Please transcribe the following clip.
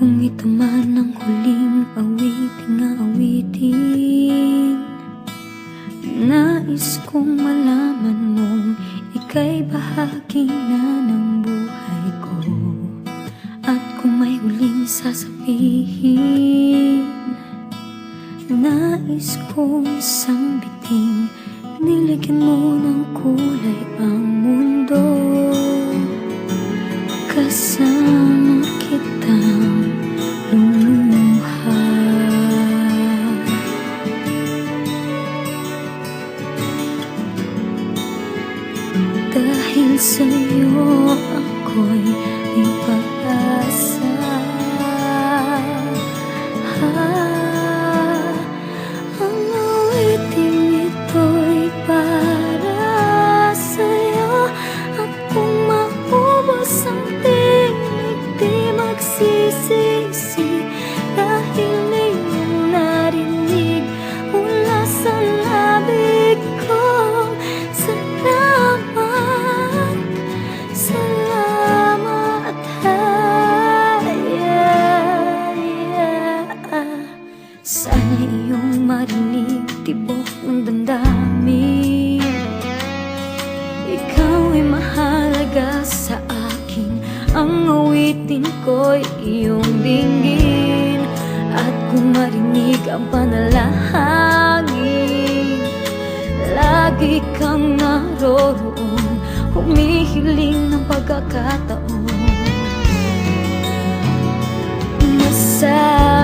kong itaman ang huling awiting aawitin. Nais kong malaman mong ika'y bahagi na ng buhay ko. At kung may huling sasabihin, nais kong sambiting, nilagyan mo ng kulay ang mundo. Kasama kitang lumuha. Dahil sa'yo ako'y may pag-asa. Ang awiting ito'y para sa'yo. At kung maubos ang tinig, di magsisisi. Dahil iyong narinig mula sa labig ko. Salamat, salamat, sana iyong marinig tibok ng damdamin. Ikaw ay mahalaga sa akin, ang awitin ko'y iyong dinggin. At kung marinig ang panalangin, lagi kang naroroon, humihiling ng pagkakataon. Masaya